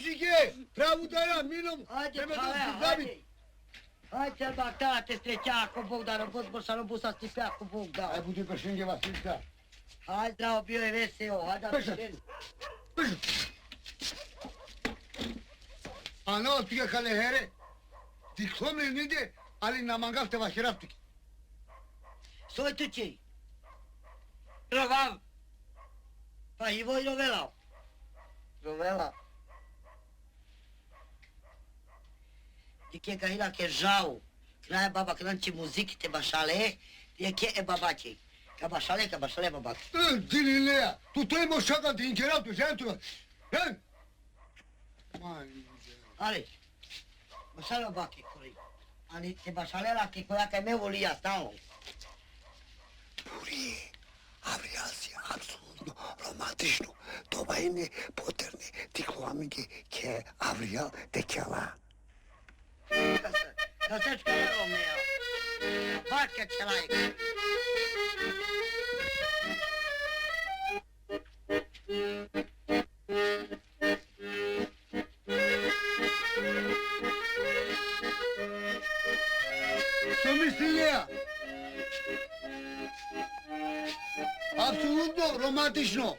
Muzike! Pravu dana, minom! Haide, haide! Hai să-l bag, te strecea cu Bogdan, a fost boșa, nu să stipea cu Bogdan. Hai pute pe șenghe, Vasilca. Hai, drao, bio je veseo, hai da șen. Ana, tika kale here. Diklomle nide, ali namangav te vaširaptik. Soj tu čej? Rovav. Pa i voj rovela. Rovela. Dike kahila ke žao. Kraja baba kranči muzik te bašale, je ke e babačej. Ka bašale babak. Dinle, tu temo šaka din kerap tu centru. Hen. Ale, bašale babake kori. Ali te bašale la ke koja kaj me volija stalno. Puri, avriasia apsolutno romantično. Това е не потерни тиклоамиги ке авриал текела. Касечка е ромея. Бака челайк. Što misli ja? Apsolutno romantično.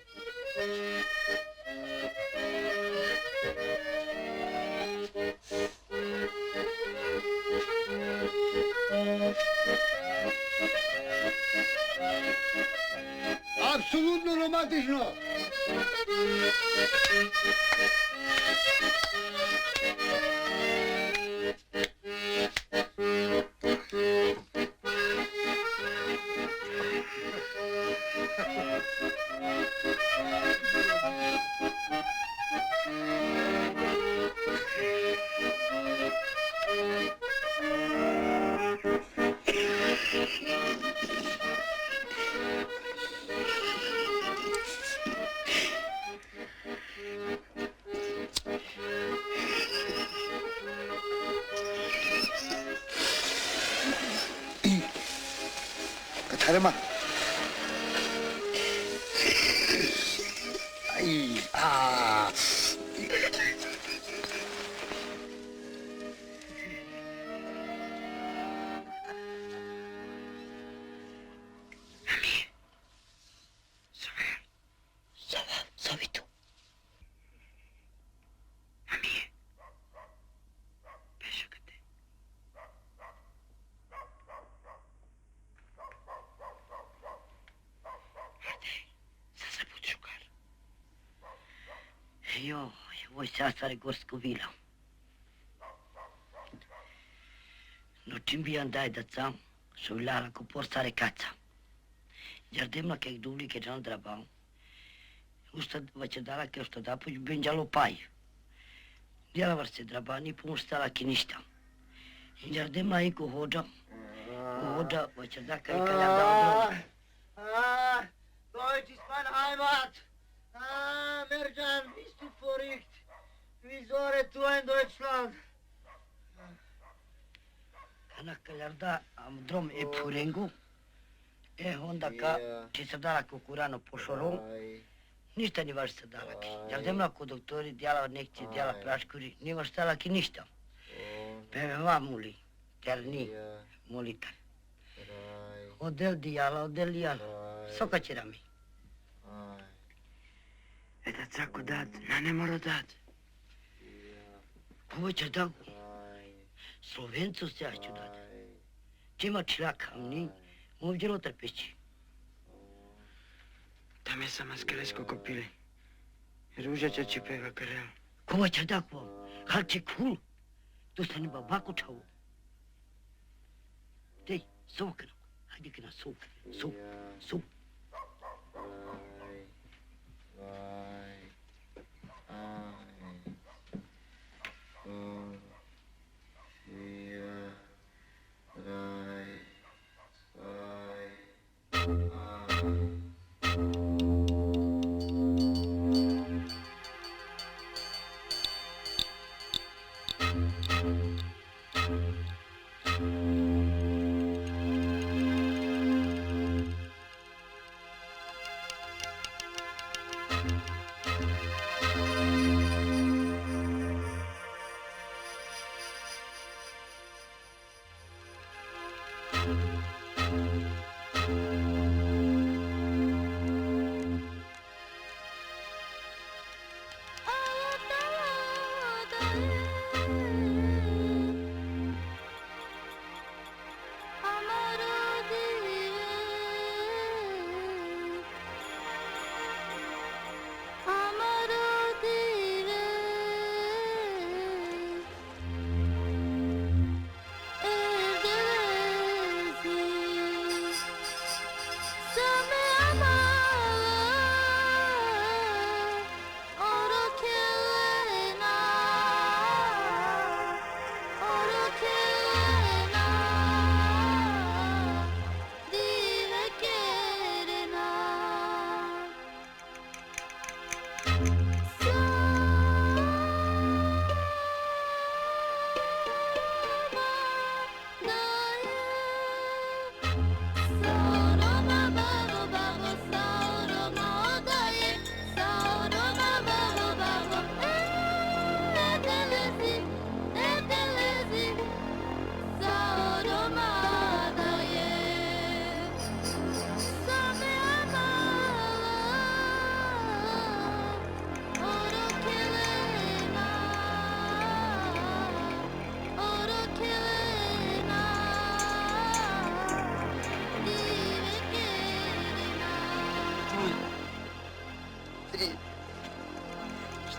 Apsolutno romantično. Katarima. Ay, ah. Sabitu. Mami. Beșăcă-te. Să se pot jucar. Eu voi să astare gorscovila. No čim daj da sam, šuljala ko porsare kaca. Iar demla kek duli ke džan drabao. Usta vaće dala ke što da pođu benđalo paj. Djela var se drabani pomustala ke ništa. Iar demla i ko hođa vaće da kaj kalja dao dron. Deutsch ist mein Heimat. Merjan, bist du verrückt? Wieso du in Deutschland? Kana kaljarda am drom e purengu. Onda ka či se dala kukurano po šorom. Ništa ni vaš se dala ki. Jer demla ko doktori djela nekci djela praškuri, ni vaš dala ki ništa. Peme va muli, ker ni mulita. Odel dijala, soka će rami. Da cako dat, ne mora dat. Kovo će da go? Slovencu se ja ću dat. Čima čilaka, ni, ovdje lo trpeći. Tam je sama skelesko kopili. Ruža će ci pega karel. Kovo će da go? Hal će kul? Tu se ni babaku čavu. Dej, sovkano. Hajde ke na sov.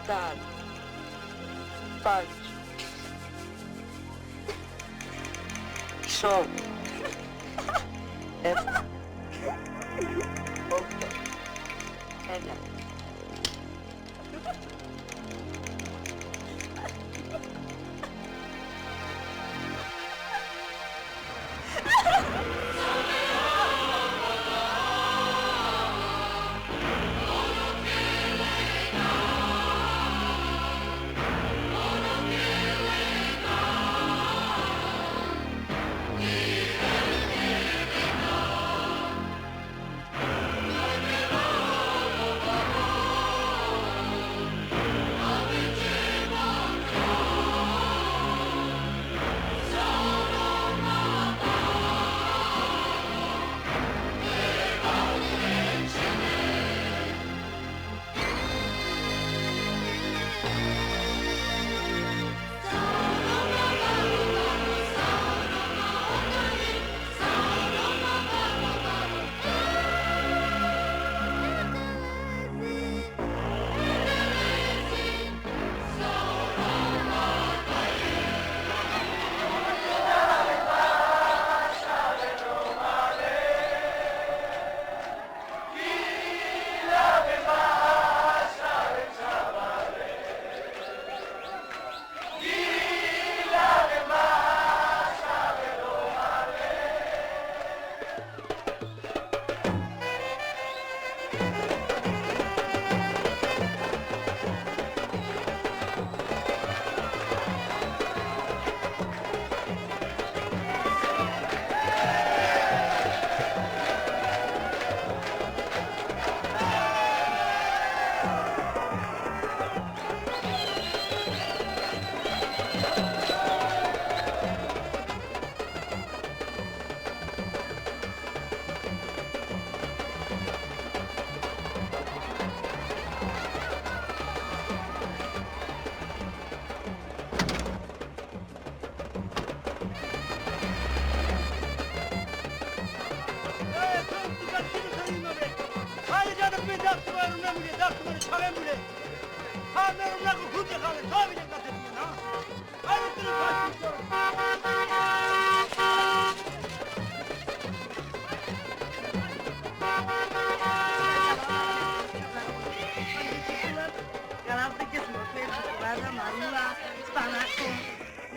Sağ ol. Sağ ol. Şov. Evet. Oldu. Evet.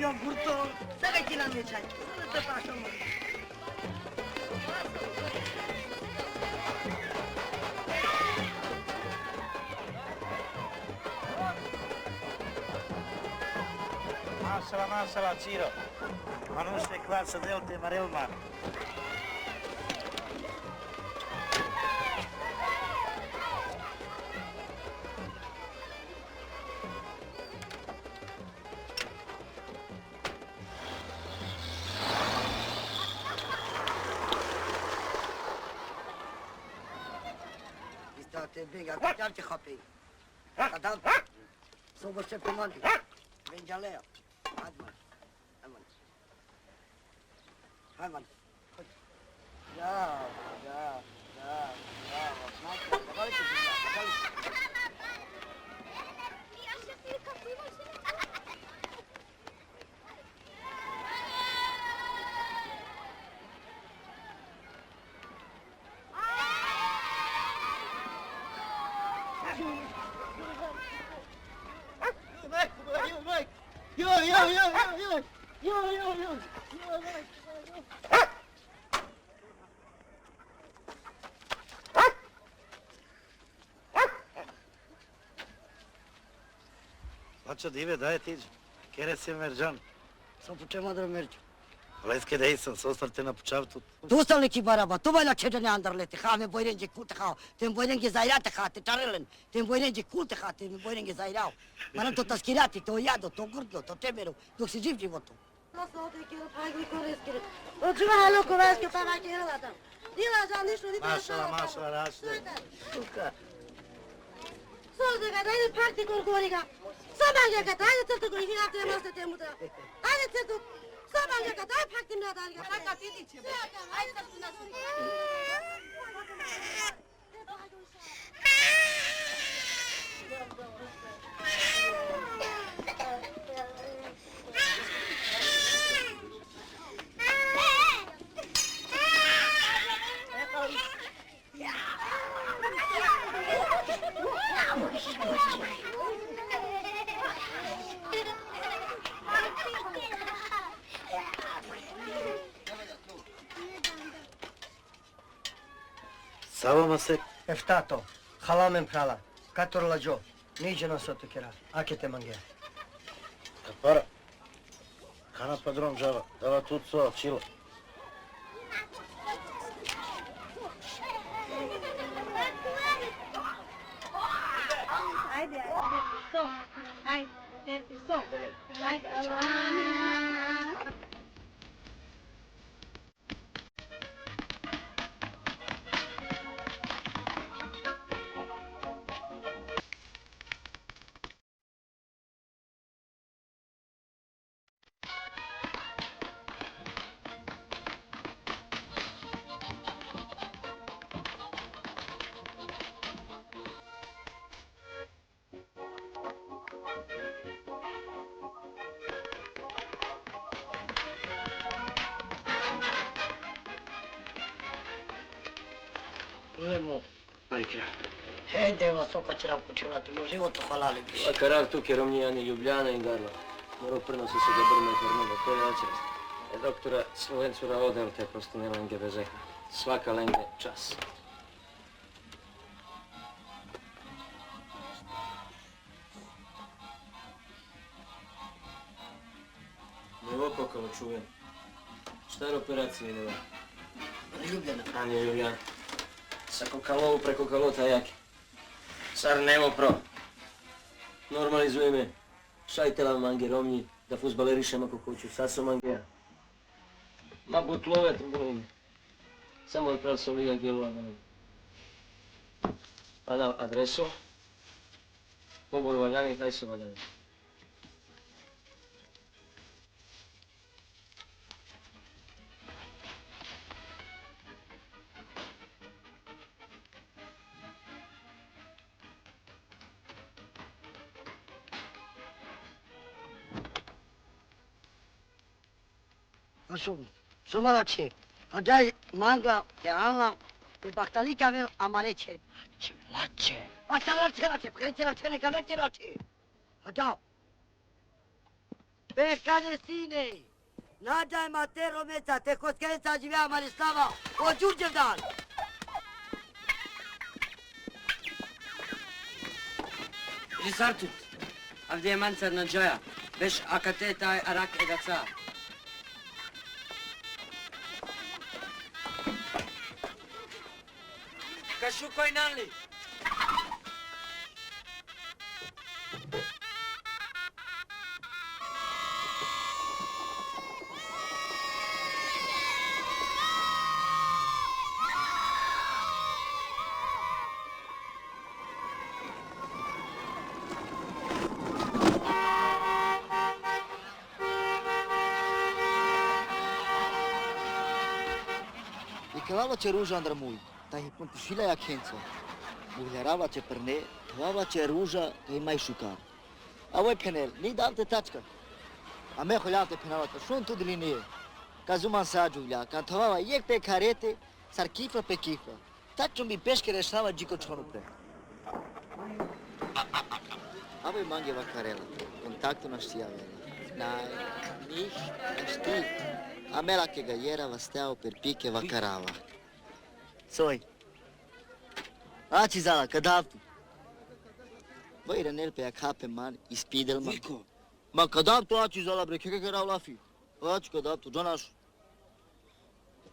Yogurto, sai che la mia c'hai? Non te faccio morire. Masala, Ciro. Manuște clasă de ulte, Marelma. Te venga, chiar ce hapei. Cadal. Să vă șef pe mani. Venge alea. Hai, man. Hai, man. Hai, man. Bravo. Agora que vem lá. Hoće dive, daj tiđi. Kere si merđan. Să putem mă merge. Leske da isam, să ostarte na pučavtu. Tu stal neki baraba, tu mai la ce ne andarle te ha me boirenge kulte ha, te boirenge zairate ha, te tarelen, te boirenge kulte ha, te boirenge zairau. Maram to taskirati, to jado, to gurdlo, to temeru, dok si živ životom. Mašala, rašte. Suka. Soldaga, dai practico goriga. Samanga ga dai te to goriga te mas te muta. Ai te to samanga ga dai practico na dai ga ka titi che. Ai te to na suri. Savama se... Eftato, halamen prala, kator lađo, niđe nas otokera, akete mange. Kapara. Kana padron džava. Dava tuco, čilo. Ajde, som, ajde, som, ajde, Idemo. Majka. Evo, soka će nam počivati, u životu halali biš. A karak tu Kerovnija ni Ljubljana i Garla. Moro prnosi se ga brme hormona, to je očest. Doktora Slovencura odel te prosto ne lenge bez eha. Svaka lenge čas. Ne opokalo čujem. Šta je operacija ideva? Ljubljena. A nije Ljubljana. Sa kokalovu preko kalota jaki. Sar nemo pro. Normalizuj me. Šajtela mange romnji, da fuzbalerišem ako hoću. Sad su mangeja. Ma butlove trbulim. Samo odprav sam liga gjelova. Pa da adresu. Pobor valjani, kaj su valjani. Sumalače, a daj manga, jelana, i baktalika vel amareće. Lače. A šta lače, preće lače, neka neće lače. A da. Pekane sine, nadaj matero meca, te koskerenca živea Marislava, o Đurđevdan. Risartut, a gdje je mancar na džaja, veš akate taj arak edaca. Kašu koji nanli? Николава че ружа андрамуй, та hi pumpușila ia chență. Muhlerava ce perne, toava ce ruja, că mai șucar. Avoi penel, ni davte tačka. A me holjavte penalata, šun tu dilinije. Ka zuman sađuvlja, ka toava jek pe karete, sar kifra pe kifra. Taču mi peške rešava džiko čonu pre. Avoi mangeva karela, kontaktu naš sjavela. Naj, nih, šti. A mela che gaiera va steau per piche va carava. Soi. Aci zala, cadavtu. Voi renel pe acape man, ispidel man. Vico. Ma cadavtu aci zala bre, che carau la fi. Aci cadavtu, jonaș.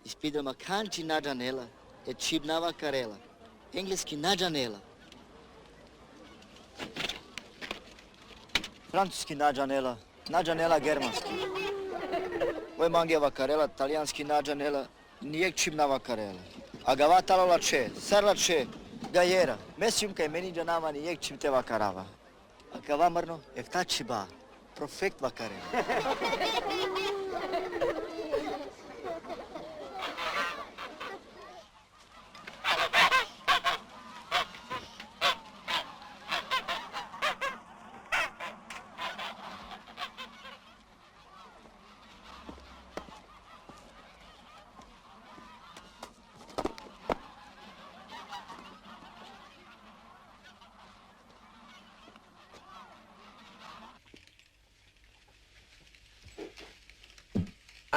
Ispidel ma canci na janela, e cibnava carela. Engleski na janela. Francuski na janela germanski. Voi mangeva carela, talijanski nađanela, nijek čimnava carela. A gava talala če, sarla če, gajera, mesium kaj meni džanava nijek čim te vakarava. A gava mrno, efta čiba, profekt vakarela.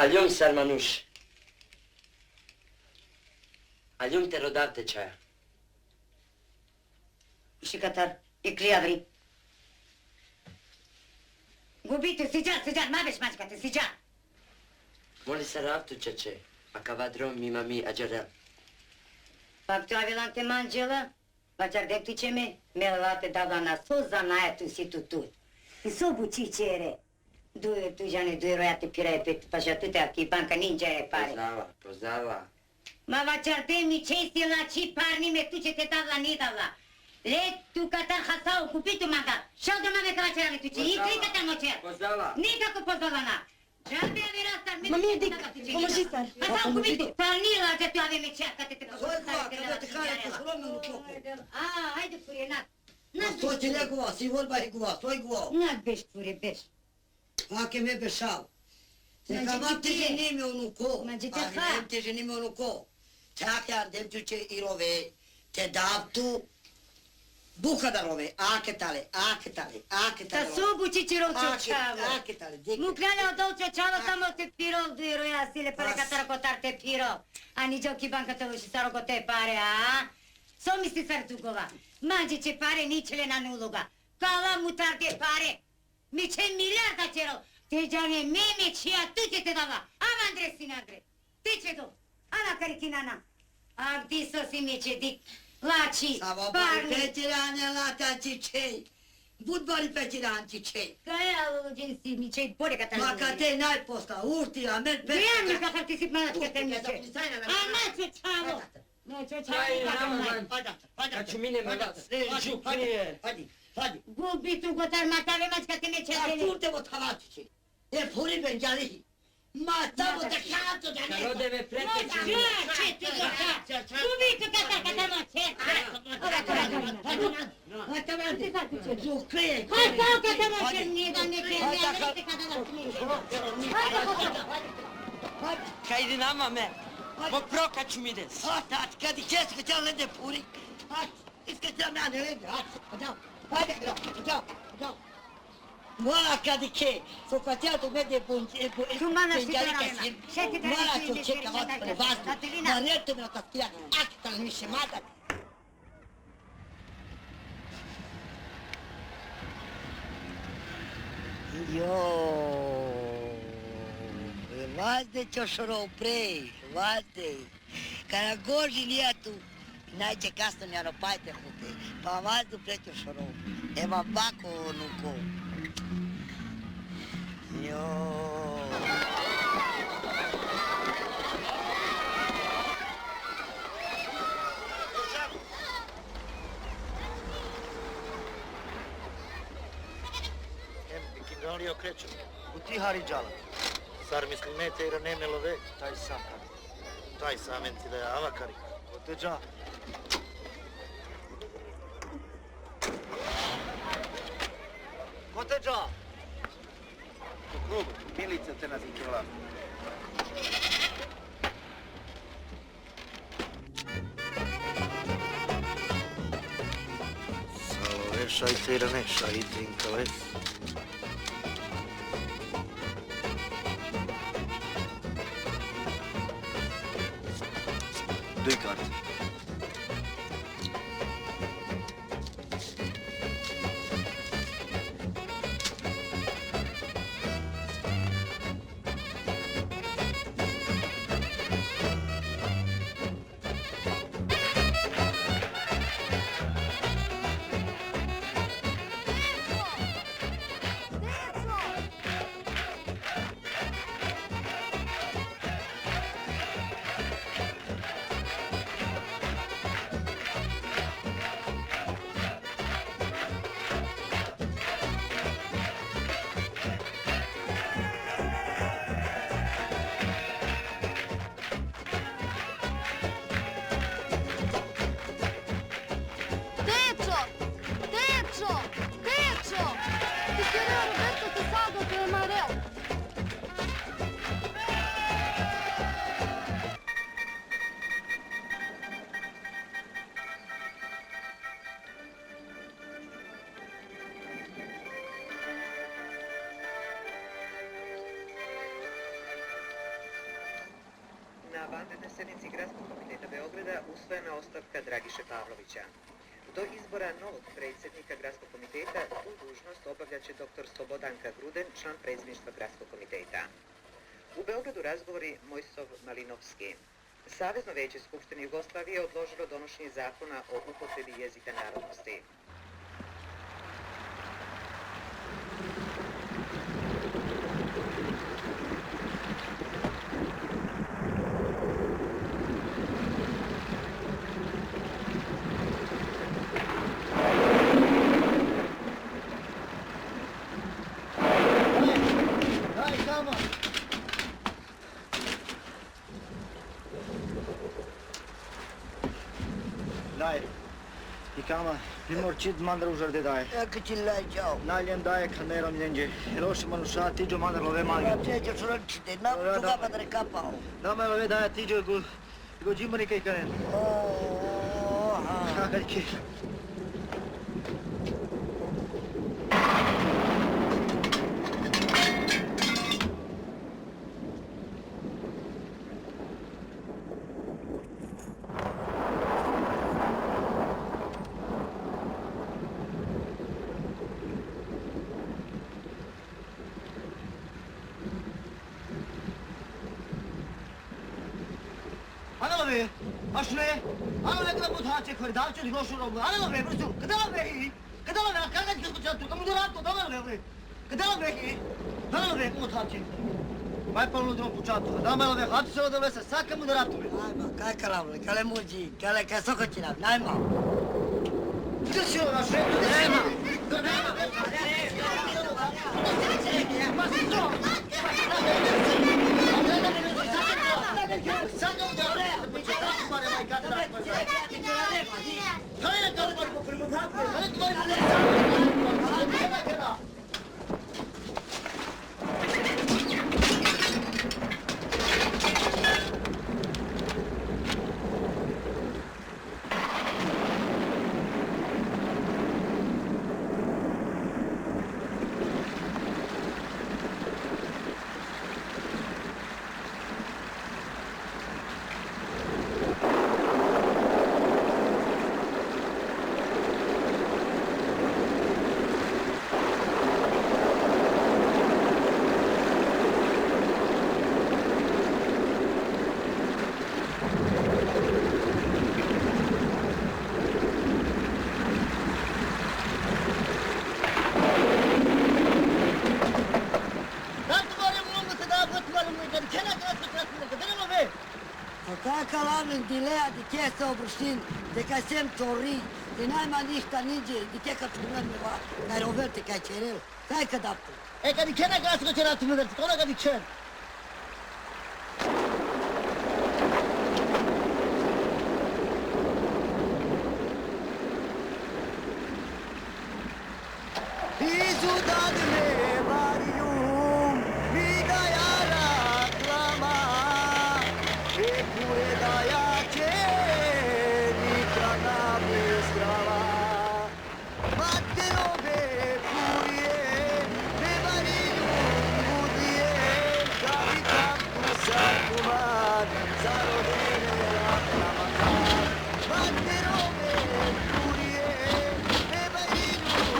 Al-yum sarmanush. Al-yum te rodav tečaja. Și Cătar, e cliavri. Gubite, sijar, mai aveți mașcate, sijar. Moli sarav tu čeče, a kavadrom mima mi ađarel. Факту авиланте манджела, бачар дептичеме, мелавате давлана соза наету си туту. И собу чичере. Дуе tu jane due roiate piree pe pașa tutea ki banca ninja pare. Poznava. Ma vachar de mi chesti la chi parni me tu ce te davla ni davla. Le tu Katar hasau kupitu manga. Shau de mame ka vachar tu chi, ikli Katar mocher. Poznava. Nikako pozvala na. Žalbe virastar me. Mami, Dick, pomoži sar. Hasau kupitu. Parnila ce tu ave me cerca te Haide fure, na. Só te lego, se for vai igual, só igual. Na beș fure, beș. Aqui me beșau. Se Mas cama de que te é? genime o nuco. Mas de que é? Te genime o nuco. Te aqui ardem tu ce irove. Te dab tu. Buca da rove. Aqui tale. Та собу чичиров чочаво. Aqui tale. Му кляне одол чочаво, само те пиров дуиро ја силе паре катара котар те пиров. А ни джоки банката лоши саро ко те паре, а? Со мисли сар тугова. Манджи че паре ничеле на нулога. Кала мутар те паре. Ми че милиарда черо. Те джане меме чија ту че те дава. Ама Андре синагре. Ти че до. Ана карикинана. А ди со си ми че дик. Лачи. Savo bari Парни. petirane la tanti cei. Bud bari petirane cei. Каја луѓе си ми че боре катара. Ma ca te n-ai posta, urti, a mers pe... Vrijeme da participiraš kad te miče. A ne čečavo. Ne čečavo kako maj. Kad ću mine me vas, žu prije. Hadi. Gubi tu gotar matave mač kad te miče. Ja turte vo tavatici. E puri ben gali. Ma tamo da cazzo da Kad ne. rode me prete ću mi. Če ti gotar. Gubi tu gotar kad te mače. Zu krije. Hai kao kad te mače nije da neke mjerne kada da smiješ. Kaj idi nama me. Mo prokat ću mi des. Hadi kad i kes que tell de puri. Hadi. Iskacam na ne lede. Hadi. Mola kad ke. So facciato me de bunci. Tu mana si terana. Šeti da Mola ne ću čini čeka vas pre vas. Katarina. Na reto me otaskija. Akta mi se mata. Vazde ćošorov prej, vazde. Kada goži lijetu, najče kasno njano pajte hute, pa vazdu prećošorov. Ema bako nuko. Kim ga oni okreću. U ti hari džala. Sar mislim mete i ne love. Taj sam kari. Taj samen ti da je avakari. Ko te dža? Ko te dža? U klubu, milica te nas ikela. Salove, šajte i ne, šajte inkale. Doi carte. vanrednoj sjednici Gradskog komiteta Beograda usvojena ostavka Dragiše Pavlovića. Do izbora novog predsjednika Gradskog komiteta tu dužnost obavljat će dr. Slobodanka Gruden, član predsjedništva Gradskog komiteta. U Beogradu razgovori Mojsov Malinovski. Savezno veće Skupštine Jugoslavije odložilo donošenje zakona o upotrebi jezika narodnosti. Daj, kamo! Daj, i kama, primorčit mandar užarde daje. Eka čillaj, čao. Naljem daje kamerom njenđe. Loši manuša, tiđo mandar love mangi. Čeće šurančite, nam čuga padre kapao. Nama love daje tiđo go džimani kaj kanen. Kakad ki. Anılove, aşure, anılove kadar bu taçe koy, daha çok loşur oldu. Anılove, burası, kadalove, kadalove, kanka kız bıçağı tu, kamu duran tu, kadalove, kadalove, kadalove, bu taçe. Vai pa ludro bıçağı tu, kadalove, hadi se odavese, saka mu duran tu. Najma, kaj kalavle, kale muđi, kale kaj sokoćinav, najma. Gdje si ovo, ašure, nema. Kalavlen dilea di che sta obrustin, de ca sem tori, de najma ništa niđe, di che kad čunarneva, kaj roverte, kaj čerel, kaj kad aptu. E kad ikena glasno će ratu mi kona kad ikena. İzudadne variyum, vidayara klama, e pure dayace, nikana bezgrava. Mattero be purie, be variyum budiye, kavitam kusakuman, zarodene la klamakan. Mattero be purie, be variyum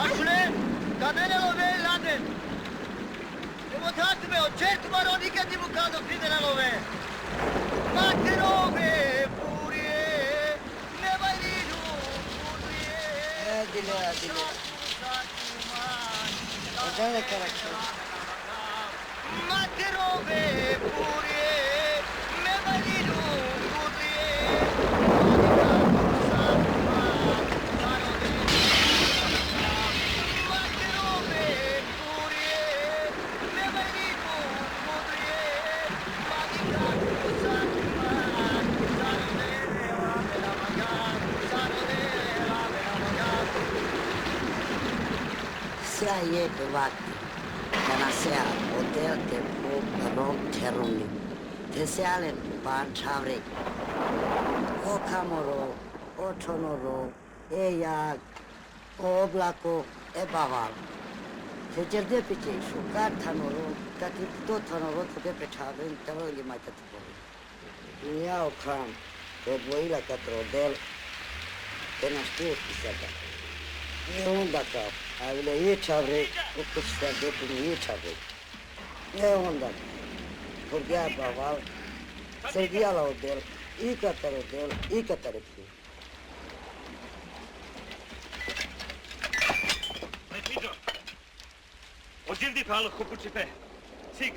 Aşule, cadenelo ve Votatemi, ho certo maroni che ti bucado qui della nove. Ma che nove, purie, ne vai di giù, purie. Dilea, dilea. Odele karakter. Ma che nove, purie, ne vai di giù, purie. e bevati. Canasea, hotel de rom teruni. Tesealen ban chavre. O camoro, o tonoro, e iag, o oblaco, e baval. Se cerde pice, șucar tanoro, tati tot tanoro, te pe chavre, te rog mai tati boli. Iau cram, pe boila către hotel, te naștiu pisata. E onda ca, avile e chavre, o custa de tu e chavre. E onda. Porque a baval, seguia la hotel, e către fu. Medviđo, odživdi palo kupući pe. Sig,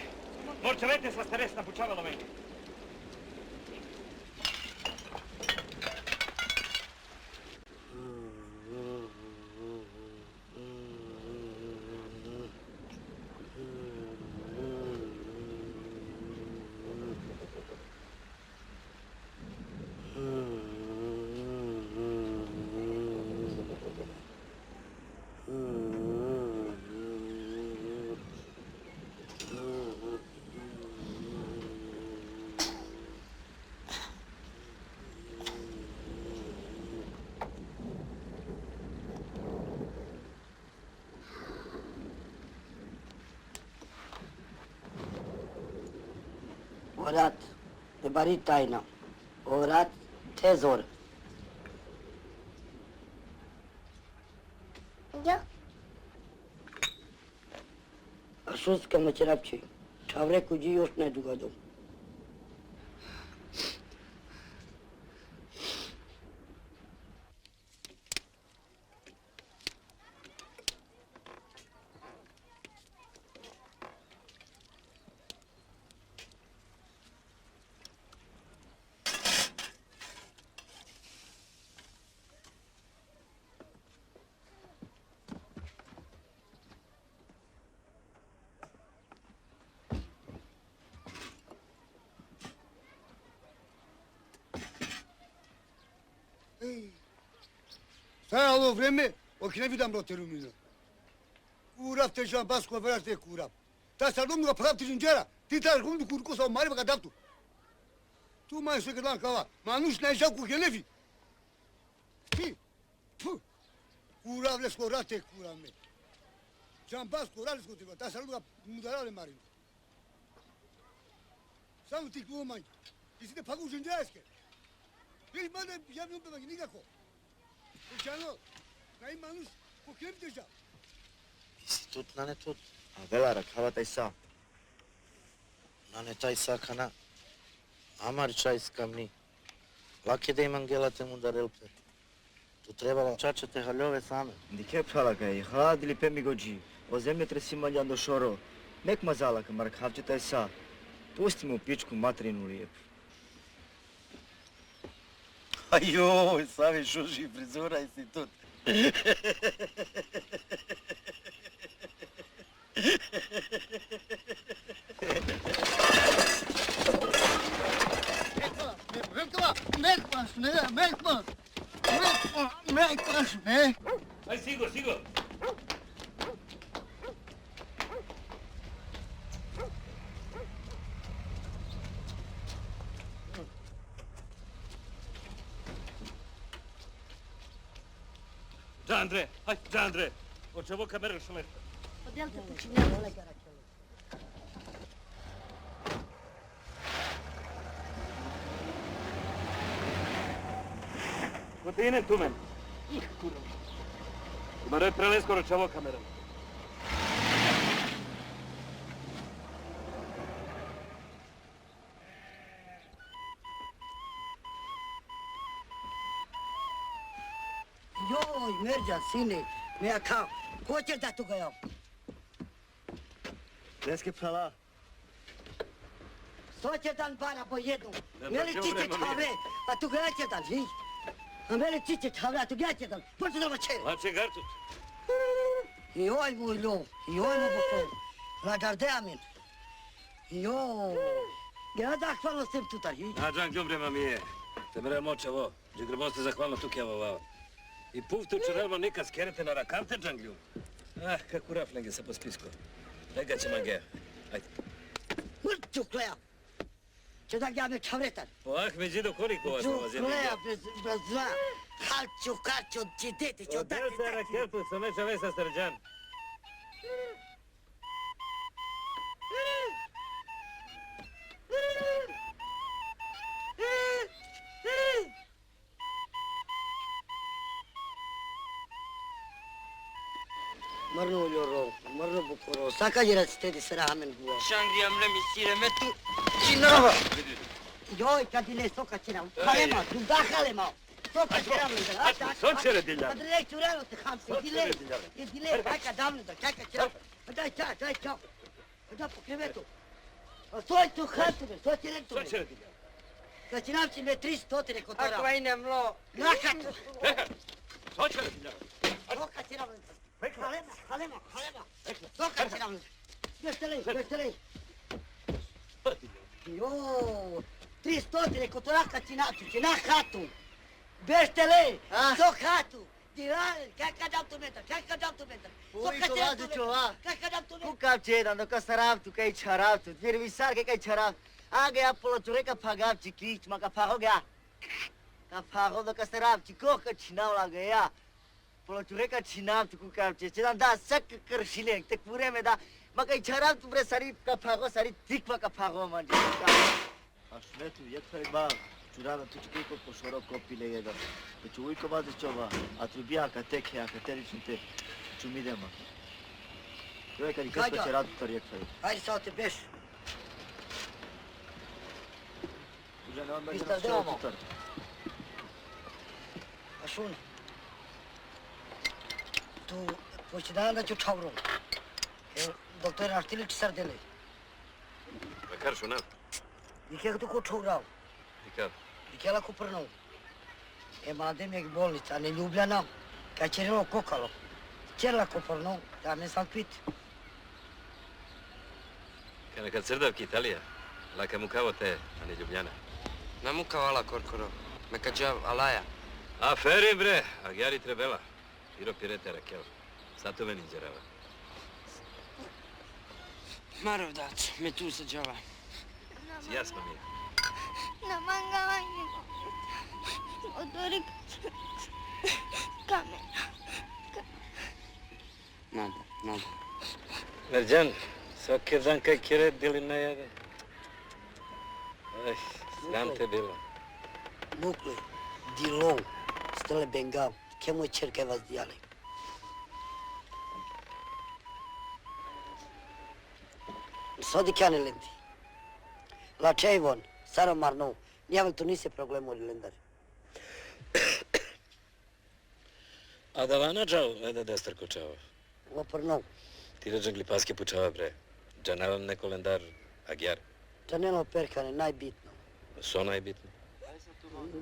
morčevete sa stares napučavalo meni. Orat, te bari tajna. Orat, tezor. Ja. Asus că mă cerapci. Chavre cu ji još ne dugadom. Sada ovo vreme, ok ne vidim do termina. Curap te jambas cu avea de curap. Ta să nu apărat tinjera. Ti ta cum cu curcu sau mare băga tu. Tu mai să gădan cava. Manuș n-ai jau cu gelevi. Ti. Tu. Curap le scorate curap me. Jambas curap le scotiva. Ta să nu mudarale mare. Samo ti cu mai. Ti te pagu tinjereske. Vidi mane ja ne umpe nikako. Luciano, n-ai manuș cu chem deja. Institut, nane tot. Avelara, khavata isa. Nane taj sakana. Amar čaj skamni. Lake da imam gelate mu da relpe. Tu trebalo čačate haljove same. Dike pšalaka, hladili pe mi gođi. O zemljotresi maljan do šoro. Nek mazalaka, mar khavčeta isa. Pusti mu pičku materinu lijepu. Ajoj, sami šuši frizura institut. Mekvaš me. Aj, sigo, sigo. Già Andre, già Andre. O ce vo cameră și leftă. Podelte puține, ole caracele. Ko te ine tu men? Ih, kurva. Ima roj preleskoro ce vo kameră. Joj, mergea, sine, mi-a cam. Ko će da tu ga jau? Deske pšala. Soće dan bara po jednu. Da, Meli pa cice vremena mi je. čave, a tu ga će dan, vi? A meli cice čave, a tu ga će dan. Poče da vače. Lače gartut. Joj, moj ljub, joj, moj bokon. La gardea min. Joj. Ja da hvalno sem tutar, hi? A Giang Gjumbrema mi je. Te mere moče vo. Džigrboste zahvalno tu kjavo vava. I puftu čerelmo nikad skerete na rakante Giang Gjum. Kako raf negdje se po spisku. Lega će Mangeja. Ajde. Mrću kleja. Če da ga me čavretan. Ah, već do koliko vas Ču ova zemlja. kleja bez zva. Halću, kaču, čidete, ću dati. Odel se raketu, sa meća vesa Srđan. Mărnu Lioro, mărnu Bucuro, saka girați de seramen bua. Shangri amre misire metu. Cinova! Joj, kad ile soka ciram, halema, tu da halema. Soka ciram, da. Sočere dilja. Pa direk čurano te hamse, dile, kaka davno da, kaka ciram. Pa daj čao. Pa da po krevetu. Pa stoj tu hatu, stoj ti rektu. Sočere dilja. Da ciram ci me 300 kotora. Ako ine mlo. Nakatu. Sočere dilja. Soka ciram. Halema. Soka ciram. Găștălei. Jo, 300 kotoraka cinatu, cina hatu. Beštele, sok hatu. Dirale, kaka dam tu metar. Uite, vazu ceva. Kaka dam tu metar. Kukam čedan, do ka saravtu, kaj čaravtu. Dvir visar, kaj čaravtu. Aga ja poločure ka pagavči klič, ma ka pago ga. Ka pago do ka saravči, koka činavla ga ja. Poločure ka činavtu kukam če. Čedan da sak kršilek, tek pureme da. Ma kaj čaravtu bre sari ka pago, sari tikva ka pago man. Ašmetu, jek fere ba. Čurana, tu će kiko pošoro kopile jedan. Da ću ujko vazi čova, a trubija ka teke, a ka terični te čumidema. Joj, kad i kasko će radu to rijek fere. Hajde sao te beš. Užane, on me Isto zdevamo. Ašun. Tu, poći dana da ću čavrom. Doktor Artilić sardele. Makar šunam. I kak tu ko čavrao. Nikad. Dikela Kuprnou. Madem je bolnica, ne Ljubljana, kad će relo kokalo. Čerla Kuprnou, da me sam pit. Kad srdavki Italija, laka mukavo te, a ne Ljubljana. Namukavala korkoro. Mekađav alaja. Aferi bre, a gjari trebela. Iro pirete rakel. Sato meni džerava. Marov dac, me tu se džava. Jasno mi je. Na mangavanju. Otvori kamera. Nada. Merđan, svaki dan kaj kire bili najave. Aj, sram te bilo. Nucleo, Dilon, Stele Bengal, chemoj cerca vas diale. Sodi canelenti. La Ceivon, Saro Marnou, niavel tu nise problemul lendar. A da vana džao, eda destar kočava. Opornou. Ti ređan glipaske pučava bre. Džanalan ne kolendar, agjar. Čanelo perkane, najbitno. So najbitno.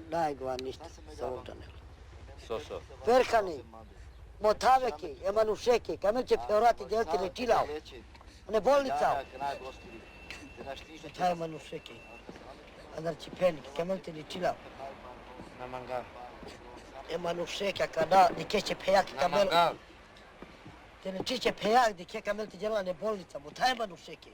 Najgova ništa sa ovog čanela. So. Perkane, motaveke, emanušeke, kamel će peorati djelke ne čilao. Ne bolnica. Taj emanušeke. Andar će penik, kamel te ne čilao. Na mangal. Emanušeke, kada dike će pejak kamel. Te ne čiće pejak dike kamel te djela ne bolnica. Taj emanušeke.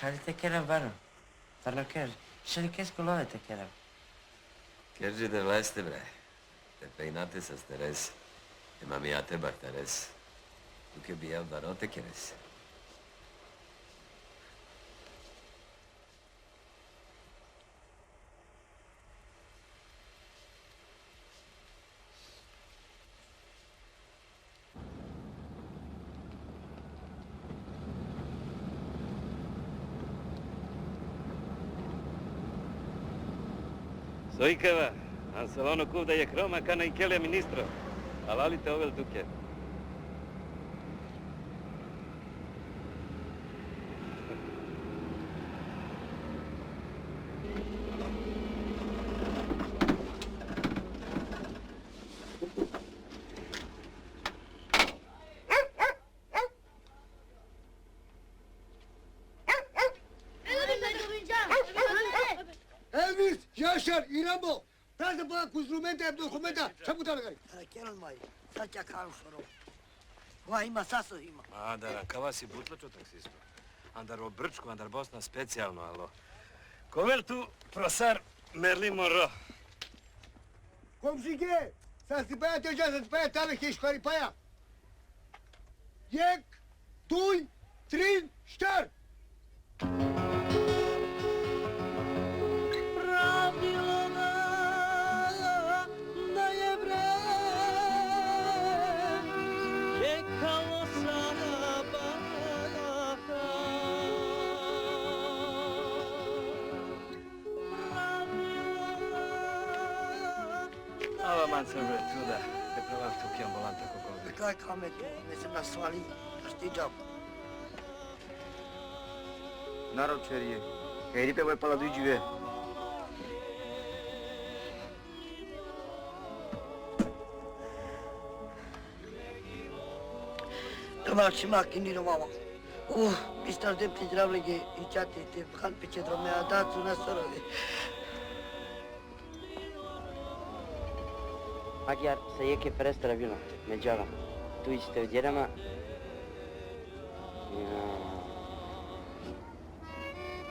Šalje te kerem vano. Tarno ker. Šalje kesko love te kerem. Kerži de vlaste bre. Te peinate sa steres. E mamiate bartares. Duke bijel barote keres. Soikeva, Ancelono kuvda je kroma kana i kelja ministro. Alalite ovel duke. Elvis, Yaşar, İramo. Ben de bana kuzrumenta, dokumenta. Çabuk tane gari. Kenan maj, sad ću kao šoro. Ova ima, saso ima. Andar, kava si butlačo taksisto. Andar o Brčku, andar Bosna specijalno, alo. Kovel tu prosar Merlin Monroe. Komşige, sen sipaya tecavüz sipaya tabi ki işkari paya. Yek, duy, trin, şter. Ava man se bre tu da, te provam tu ki ambulanta kako. Kaj kame tu, mislim na svali, stiđam. Narod čerije. Kaj ripe voj pala duji žive. Dobar čima kiniro mama. Bistar depti zdravlige i čati te kan peče dromea dacu na sorove. Magyar se jeke prestravilo, međava. Tu ste u djerama.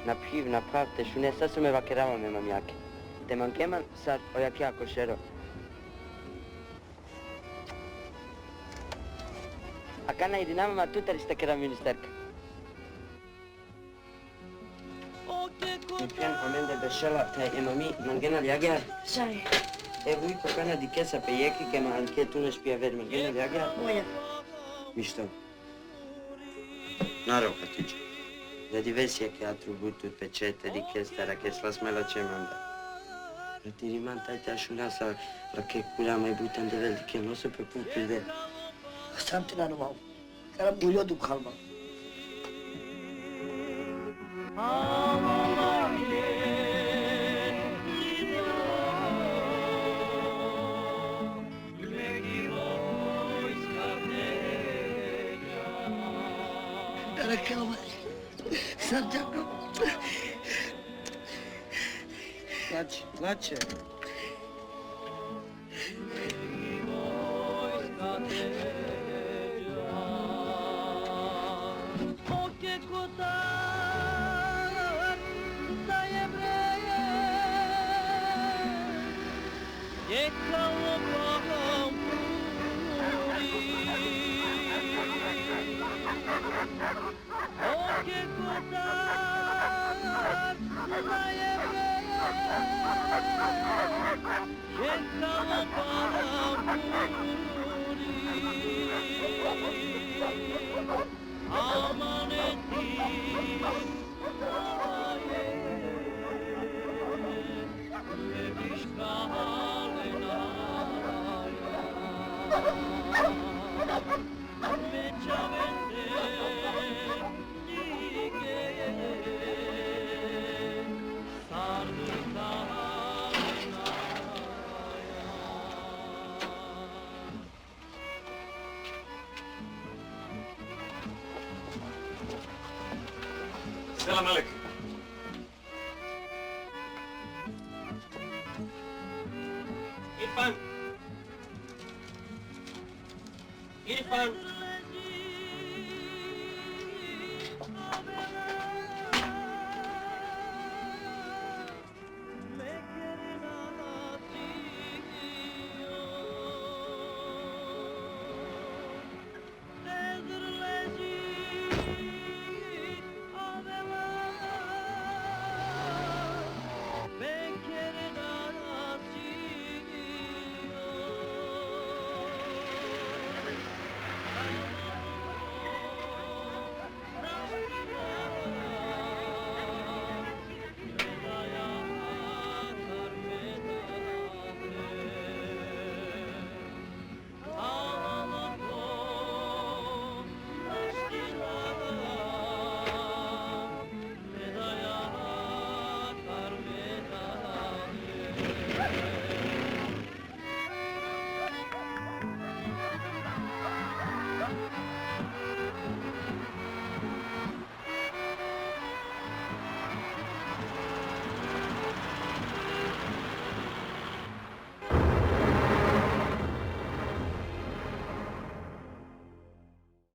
Naphiv, naprav, te šune, sad su me vakerava me mamjake. Te mankeman, sad ojak jako šero. A kana i dinamama tutari ste kera ministerka. Mipian amende bešela, te emami mangena ljagar. Sai. Evo i kana di kesa pe jeki, ke ma anke tu ne špija ver mangena ljagar. Moja. I što? Naravno, Hatice. Da diversi che attributo pecete di che stara che sla smela ce manda. Da ti rimanta te așunasa la che cula mai butan de vel che non se pe pupi de. Sam ti nanu mau. Karam bulyo du khalma. Kalma. Sarđako. Plače. Selam Alek. İrfan! İrfan!